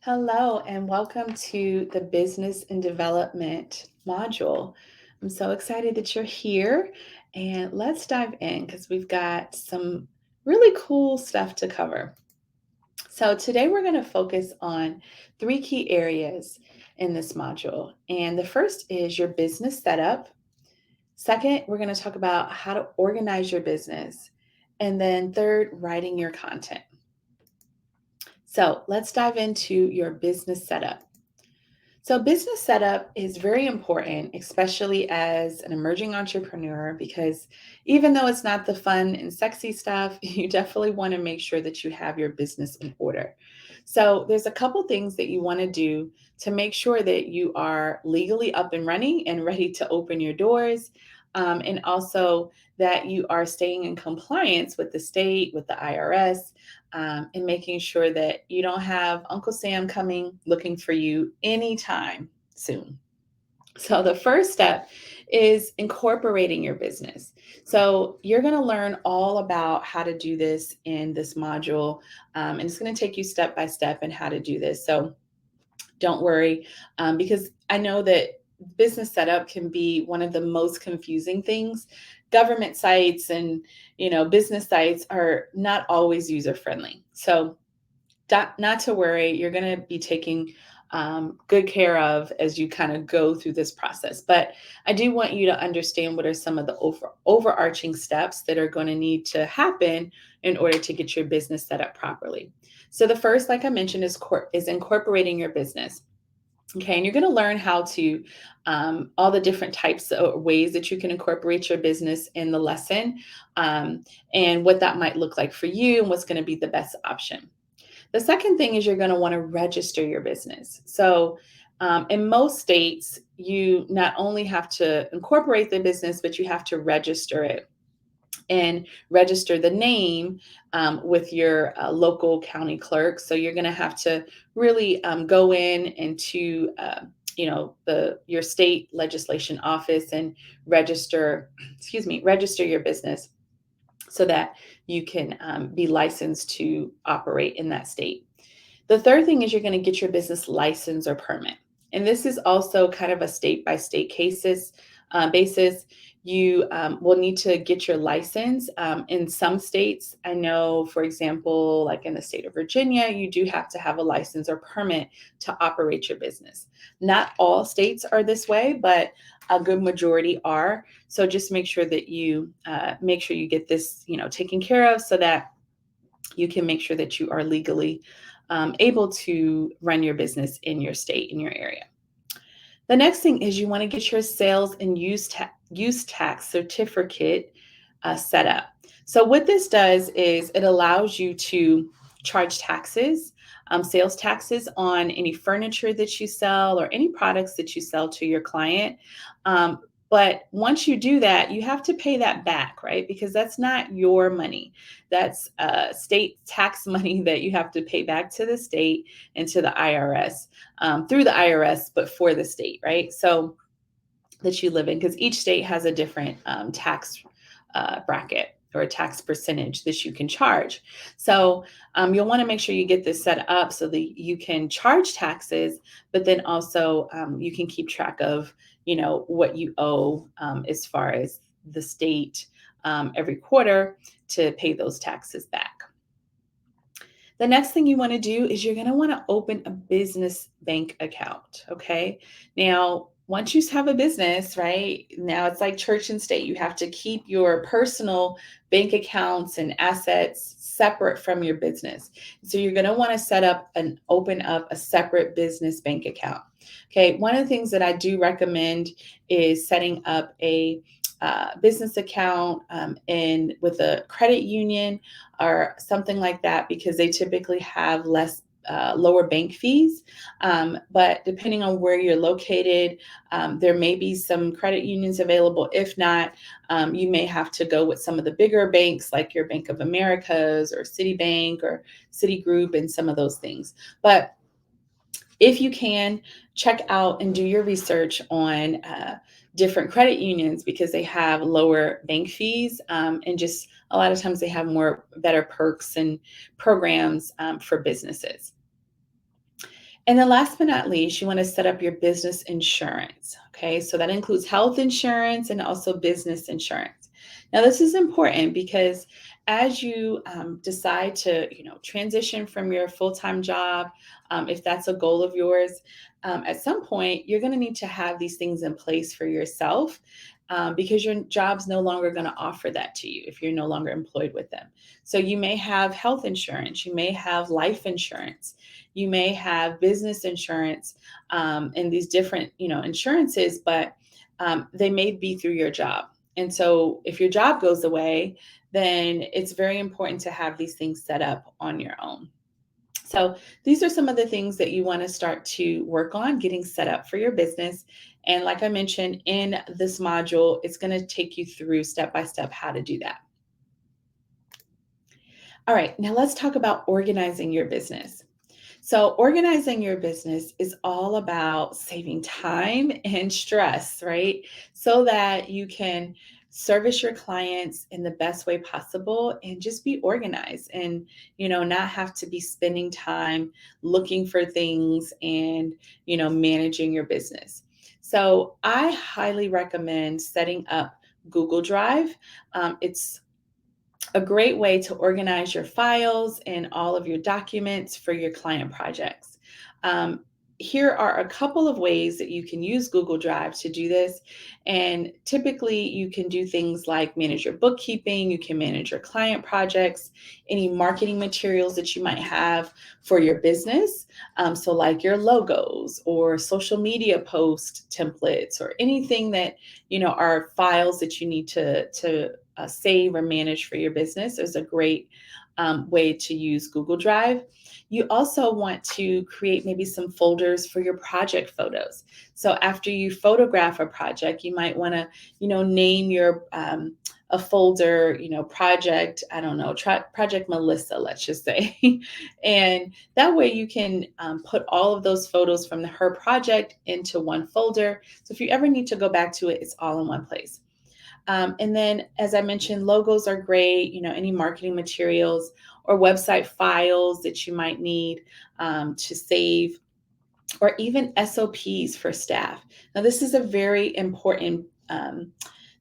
Hello, and welcome to the Business and Development module. I'm so excited that you're here, and let's dive in because we've got some really cool stuff to cover. So, today we're going to focus on three key areas in this module. And the first is your business setup. Second, we're going to talk about how to organize your business. And then third, writing your content. So, let's dive into your business setup. So, business setup is very important, especially as an emerging entrepreneur, because even though it's not the fun and sexy stuff, you definitely want to make sure that you have your business in order. So, there's a couple things that you want to do to make sure that you are legally up and running and ready to open your doors. And also that you are staying in compliance with the state, with the IRS, and making sure that you don't have Uncle Sam coming looking for you anytime soon. So, the first step is incorporating your business. So, you're going to learn all about how to do this in this module, and it's going to take you step by step in how to do this. So, don't worry, because I know that business setup can be one of the most confusing things. Government sites and business sites are not always user friendly. So not to worry, you're going to be taking good care of as you kind of go through this process. But I do want you to understand what are some of the overarching steps that are going to need to happen in order to get your business set up properly. So the first, like I mentioned, is incorporating your business. Okay, and you're going to learn how to all the different types of ways that you can incorporate your business in the lesson, um, and what that might look like for you and what's going to be the best option. The second thing is you're going to want to register your business. So, in most states, you not only have to incorporate the business, but you have to register it and register the name with your local county clerk. So you're going to have to really go in into the your state legislation office and register, register your business so that you can be licensed to operate in that state. The third thing is you're going to get your business license or permit. And this is also kind of a state by state basis. You will need to get your license. In some states, I know, for example, like in the state of Virginia, you do have to have a license or permit to operate your business. Not all states are this way, but a good majority are. So just make sure that you make sure you get this, taken care of so that you can make sure that you are legally able to run your business in your state, in your area. The next thing is you want to get your sales and use tax certificate set up. So what this does is it allows you to charge taxes, sales taxes on any furniture that you sell or any products that you sell to your client. But once you do that, you have to pay that back, right? Because that's not your money. That's state tax money that you have to pay back to the state and to the IRS, through the IRS, but for the state, right? So that you live in, because each state has a different tax bracket or a tax percentage that you can charge. So you'll want to make sure you get this set up so that you can charge taxes, but then also you can keep track of, what you owe as far as the state every quarter to pay those taxes back. The next thing you want to do is you're going to want to open a business bank account. Okay. Now, once you have a business, right now it's like church and state. You have to keep your personal bank accounts and assets separate from your business. So you're going to want to set up and open up a separate business bank account. Okay. One of the things that I do recommend is setting up a business account and with a credit union or something like that, because they typically have less lower bank fees. But depending on where you're located, there may be some credit unions available. If not, you may have to go with some of the bigger banks like your Bank of Americas or Citibank or Citigroup and some of those things. But if you can, check out and do your research on different credit unions because they have lower bank fees, and just a lot of times they have more better perks and programs for businesses. And then last but not least, you want to set up your business insurance. Okay, so that includes health insurance and also business insurance. Now, this is important because as you decide to, transition from your full-time job, if that's a goal of yours, at some point you're going to need to have these things in place for yourself. Because your job's no longer going to offer that to you if you're no longer employed with them. So you may have health insurance, you may have life insurance, you may have business insurance, and these different insurances, but they may be through your job. And so if your job goes away, then it's very important to have these things set up on your own. So these are some of the things that you want to start to work on getting set up for your business. And like I mentioned in this module, it's going to take you through step by step how to do that. All right, now let's talk about organizing your business. So, organizing your business is all about saving time and stress, right? So that you can service your clients in the best way possible and just be organized and, not have to be spending time looking for things and, managing your business. So, I highly recommend setting up Google Drive. It's a great way to organize your files and all of your documents for your client projects. Um, Here are a couple of ways that you can use Google Drive to do this. And typically, you can do things like manage your bookkeeping, you can manage your client projects, any marketing materials that you might have for your business. So, like your logos or social media post templates or anything that are files that you need to save or manage for your business is a great way to use Google Drive. You also want to create maybe some folders for your project photos. So after you photograph a project, you might want to, name your a folder, project, I don't know, project Melissa, let's just say. And that way you can put all of those photos from her project into one folder. So if you ever need to go back to it, it's all in one place. And then, as I mentioned, logos are great, any marketing materials or website files that you might need to save, or even SOPs for staff. Now, this is a very important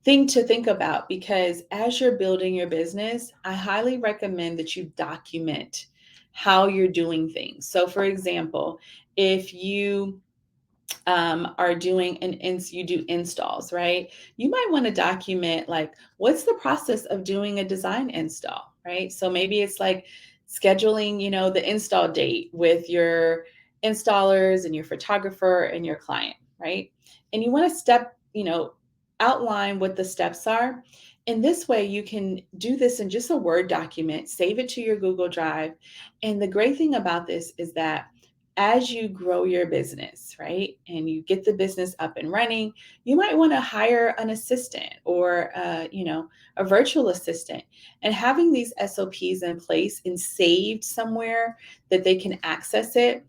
thing to think about because as you're building your business, I highly recommend that you document how you're doing things. So, for example, if you are doing you do installs, right? You might want to document like what's the process of doing a design install, right? So maybe it's like scheduling, the install date with your installers and your photographer and your client, right? And you want to outline what the steps are. In this way, you can do this in just a Word document, save it to your Google Drive. And the great thing about this is that as you grow your business, right, and you get the business up and running, you might want to hire an assistant or, a virtual assistant. And having these SOPs in place and saved somewhere that they can access it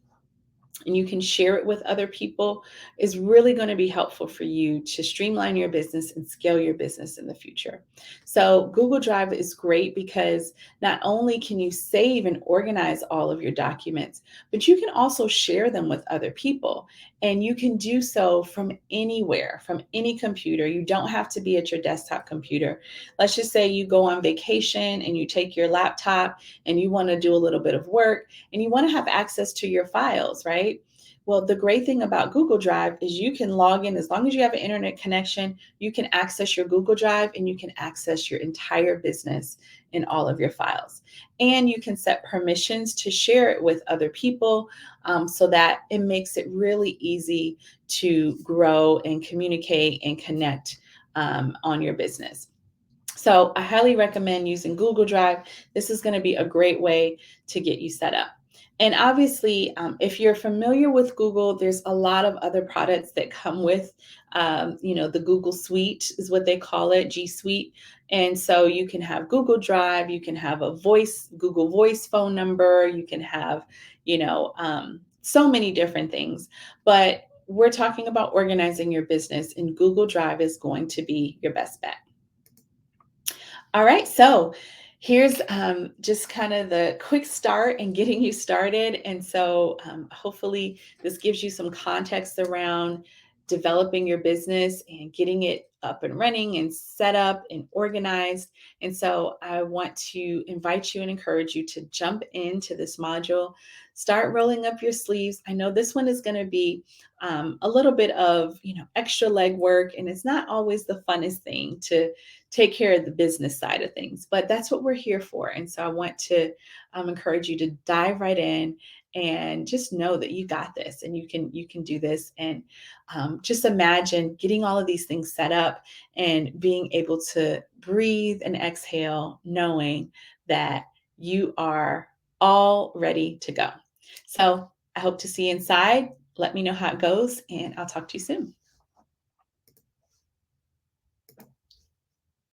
and you can share it with other people is really going to be helpful for you to streamline your business and scale your business in the future. So, Google Drive is great because not only can you save and organize all of your documents, but you can also share them with other people. And you can do so from anywhere, from any computer. You don't have to be at your desktop computer. Let's just say you go on vacation and you take your laptop and you want to do a little bit of work and you want to have access to your files, right? Well, the great thing about Google Drive is you can log in as long as you have an internet connection, you can access your Google Drive and you can access your entire business in all of your files. And you can set permissions to share it with other people so that it makes it really easy to grow and communicate and connect on your business. So I highly recommend using Google Drive. This is going to be a great way to get you set up. And obviously, if you're familiar with Google, there's a lot of other products that come with, the Google Suite is what they call it, G Suite. And so you can have Google Drive, you can have Google Voice phone number, you can have, so many different things. But we're talking about organizing your business, and Google Drive is going to be your best bet. All right, so Here's just kind of the quick start and getting you started. And so, hopefully, this gives you some context around developing your business and getting it up and running and set up and organized. And so, I want to invite you and encourage you to jump into this module, start rolling up your sleeves. I know this one is going to be a little bit of extra legwork, and it's not always the funnest thing to take care of the business side of things, but that's what we're here for. And so I want to encourage you to dive right in and just know that you got this and you can do this. And just imagine getting all of these things set up and being able to breathe and exhale, knowing that you are all ready to go. So I hope to see you inside. Let me know how it goes, and I'll talk to you soon.